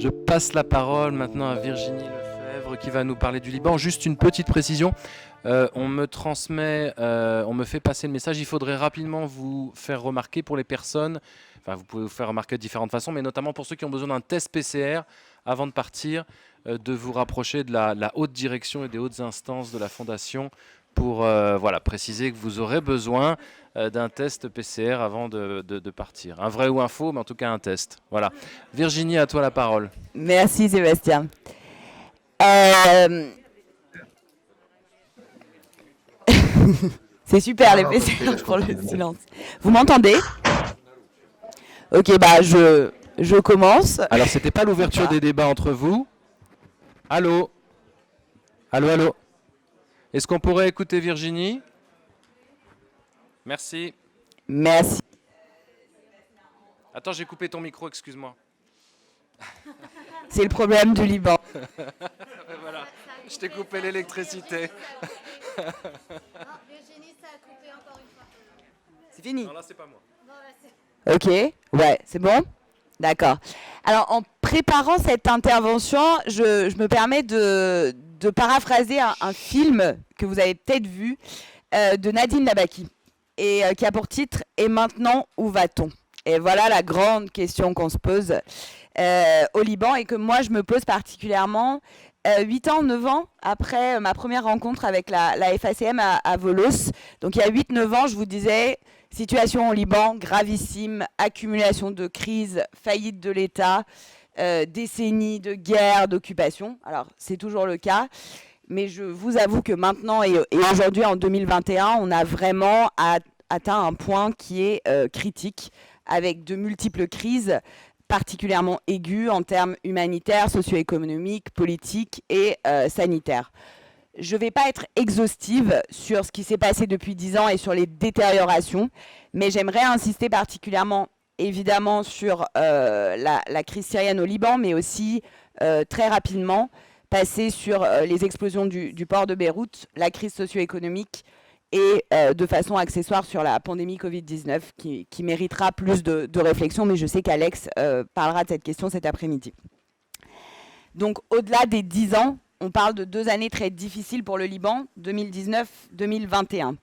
Je passe la parole maintenant à Virginie Lefebvre qui va nous parler du Liban. Juste une petite précision, on me fait passer le message, il faudrait rapidement vous faire remarquer pour les personnes, enfin vous pouvez vous faire remarquer de différentes façons, mais notamment pour ceux qui ont besoin d'un test PCR avant de partir, de vous rapprocher de la haute direction et des hautes instances de la Fondation pour préciser que vous aurez besoin d'un test PCR avant de partir. Un vrai ou un faux, mais en tout cas un test. Voilà. Virginie, à toi la parole. Merci Sébastien. C'est super les PCR pour le silence. Vous m'entendez? Ok, je commence. Alors, c'était pas l'ouverture des débats entre vous. Allô? Allô, allô? Est-ce qu'on pourrait écouter Virginie? Merci. Merci. Attends, j'ai coupé ton micro, excuse-moi. C'est le problème du Liban. Voilà, je t'ai coupé l'électricité. Virginie, ça a coupé encore une fois. C'est fini? Non, là, c'est pas moi. Ok, ouais, c'est bon? D'accord. Alors, en préparant cette intervention, je me permets de paraphraser un film que vous avez peut-être vu de Nadine Labaki et qui a pour titre « Et maintenant, où va-t-on ?» Et voilà la grande question qu'on se pose au Liban et que moi, je me pose particulièrement 8 ans, 9 ans après ma première rencontre avec la FACM à Volos. Donc, il y a 8-9 ans, je vous disais... Situation au Liban, gravissime, accumulation de crises, faillite de l'État, décennies de guerre, d'occupation. Alors, c'est toujours le cas, mais je vous avoue que maintenant et aujourd'hui, en 2021, on a vraiment atteint un point qui est critique, avec de multiples crises particulièrement aiguës en termes humanitaires, socio-économiques, politiques et sanitaires. Je ne vais pas être exhaustive sur ce qui s'est passé depuis 10 ans et sur les détériorations, mais j'aimerais insister particulièrement, évidemment, sur la crise syrienne au Liban, mais aussi, très rapidement, passer sur les explosions du port de Beyrouth, la crise socio-économique et, de façon accessoire, sur la pandémie Covid-19, qui méritera plus de réflexion, mais je sais qu'Alex parlera de cette question cet après-midi. Donc, au-delà des 10 ans, on parle de 2 années très difficiles pour le Liban, 2019-2021.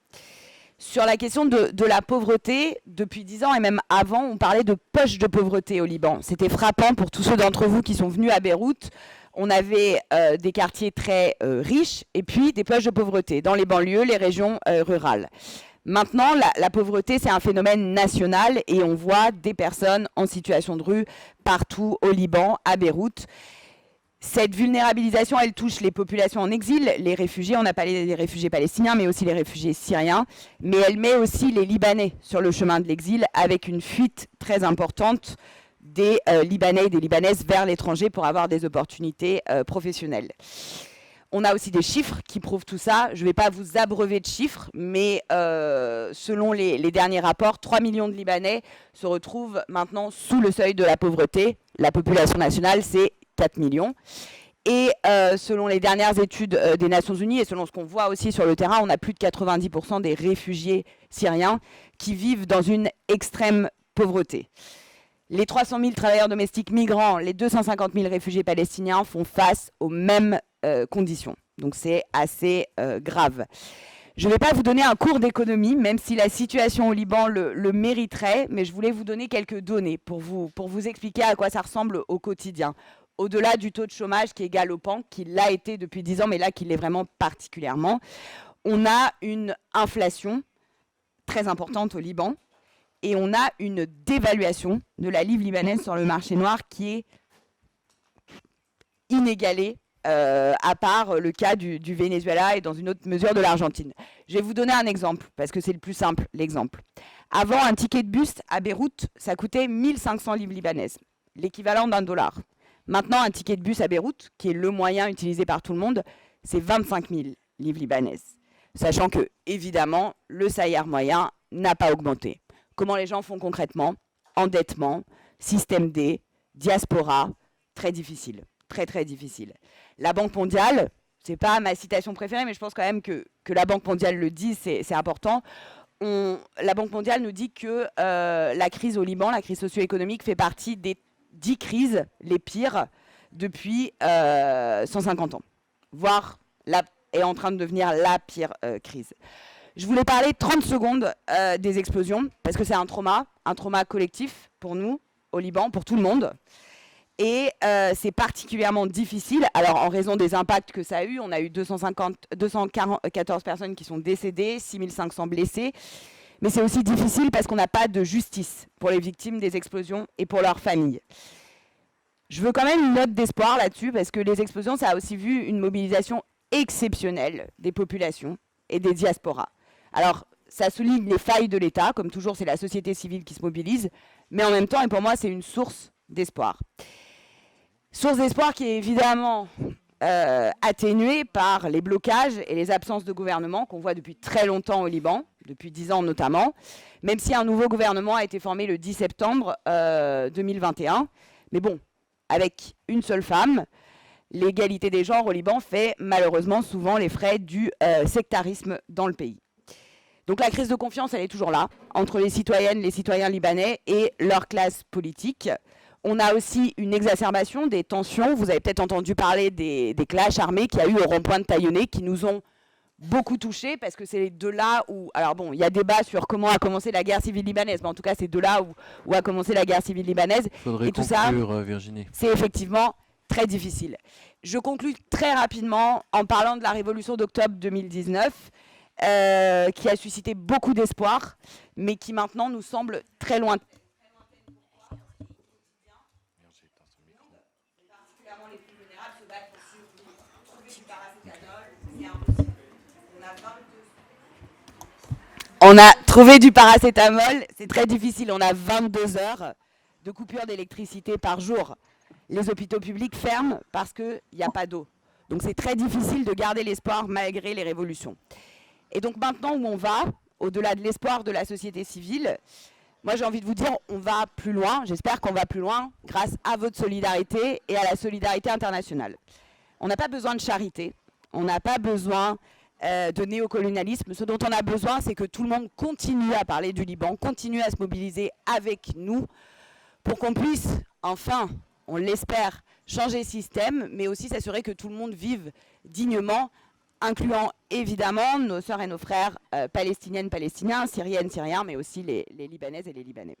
Sur la question de la pauvreté, depuis 10 ans et même avant, on parlait de poche de pauvreté au Liban. C'était frappant pour tous ceux d'entre vous qui sont venus à Beyrouth. On avait des quartiers très riches et puis des poches de pauvreté dans les banlieues, les régions rurales. Maintenant, la pauvreté, c'est un phénomène national et on voit des personnes en situation de rue partout au Liban, à Beyrouth. Cette vulnérabilisation, elle touche les populations en exil, les réfugiés, on a parlé des réfugiés palestiniens, mais aussi les réfugiés syriens, mais elle met aussi les Libanais sur le chemin de l'exil, avec une fuite très importante des Libanais et des Libanaises vers l'étranger pour avoir des opportunités professionnelles. On a aussi des chiffres qui prouvent tout ça. Je ne vais pas vous abreuver de chiffres, mais selon les derniers rapports, 3 millions de Libanais se retrouvent maintenant sous le seuil de la pauvreté. La population nationale, c'est 4 millions. Et selon les dernières études des Nations Unies et selon ce qu'on voit aussi sur le terrain, on a plus de 90% des réfugiés syriens qui vivent dans une extrême pauvreté. Les 300 000 travailleurs domestiques migrants, les 250 000 réfugiés palestiniens font face aux mêmes conditions. Donc c'est assez grave. Je ne vais pas vous donner un cours d'économie, même si la situation au Liban le mériterait, mais je voulais vous donner quelques données pour vous expliquer à quoi ça ressemble au quotidien. Au-delà du taux de chômage qui est galopant, qui l'a été depuis 10 ans, mais là qui l'est vraiment particulièrement, on a une inflation très importante au Liban et on a une dévaluation de la livre libanaise sur le marché noir qui est inégalée, à part le cas du Venezuela et dans une autre mesure de l'Argentine. Je vais vous donner un exemple, parce que c'est le plus simple, l'exemple. Avant, un ticket de bus à Beyrouth, ça coûtait 1500 livres libanaises, l'équivalent d'1 $. Maintenant, un ticket de bus à Beyrouth, qui est le moyen utilisé par tout le monde, c'est 25 000 livres libanaises. Sachant que, évidemment, le salaire moyen n'a pas augmenté. Comment les gens font concrètement? Endettement, système D, diaspora, très difficile. Très, très difficile. La Banque mondiale, c'est pas ma citation préférée, mais je pense quand même que la Banque mondiale le dit, c'est important. La Banque mondiale nous dit que la crise au Liban, la crise socio-économique, fait partie des 10 crises les pires depuis 150 ans, voire est en train de devenir la pire crise. Je voulais parler 30 secondes des explosions, parce que c'est un trauma collectif pour nous, au Liban, pour tout le monde. Et c'est particulièrement difficile. Alors, en raison des impacts que ça a eu, on a eu 214 personnes qui sont décédées, 6500 blessés. Mais c'est aussi difficile parce qu'on n'a pas de justice pour les victimes des explosions et pour leurs familles. Je veux quand même une note d'espoir là-dessus, parce que les explosions, ça a aussi vu une mobilisation exceptionnelle des populations et des diasporas. Alors, ça souligne les failles de l'État. Comme toujours, c'est la société civile qui se mobilise. Mais en même temps, et pour moi, c'est une source d'espoir. Source d'espoir qui est évidemment atténuée par les blocages et les absences de gouvernement qu'on voit depuis très longtemps au Liban, depuis 10 ans notamment, même si un nouveau gouvernement a été formé le 10 septembre 2021. Mais bon, avec une seule femme, l'égalité des genres au Liban fait malheureusement souvent les frais du sectarisme dans le pays. Donc la crise de confiance, elle est toujours là, entre les citoyennes, les citoyens libanais et leur classe politique. On a aussi une exacerbation des tensions. Vous avez peut-être entendu parler des clashs armés qu'il y a eu au rond-point de Taïoné, qui nous ont beaucoup touchés, parce que c'est de là où... Alors bon, il y a débat sur comment a commencé la guerre civile libanaise, mais en tout cas, c'est de là où a commencé la guerre civile libanaise. Faudrait et tout conclure, ça, Virginie. c'est effectivement très difficile. Je conclue très rapidement en parlant de la révolution d'octobre 2019, qui a suscité beaucoup d'espoir, mais qui maintenant nous semble très loin. On a trouvé du paracétamol, c'est très difficile, on a 22 heures de coupure d'électricité par jour. Les hôpitaux publics ferment parce qu'il n'y a pas d'eau. Donc c'est très difficile de garder l'espoir malgré les révolutions. Et donc maintenant où on va, au-delà de l'espoir de la société civile, moi j'ai envie de vous dire, on va plus loin, j'espère qu'on va plus loin, grâce à votre solidarité et à la solidarité internationale. On n'a pas besoin de charité, on n'a pas besoin de néocolonialisme. Ce dont on a besoin, c'est que tout le monde continue à parler du Liban, continue à se mobiliser avec nous pour qu'on puisse, enfin, on l'espère, changer le système, mais aussi s'assurer que tout le monde vive dignement, incluant évidemment nos sœurs et nos frères palestiniennes, palestiniens, syriennes, syriens, mais aussi les Libanaises et les Libanais.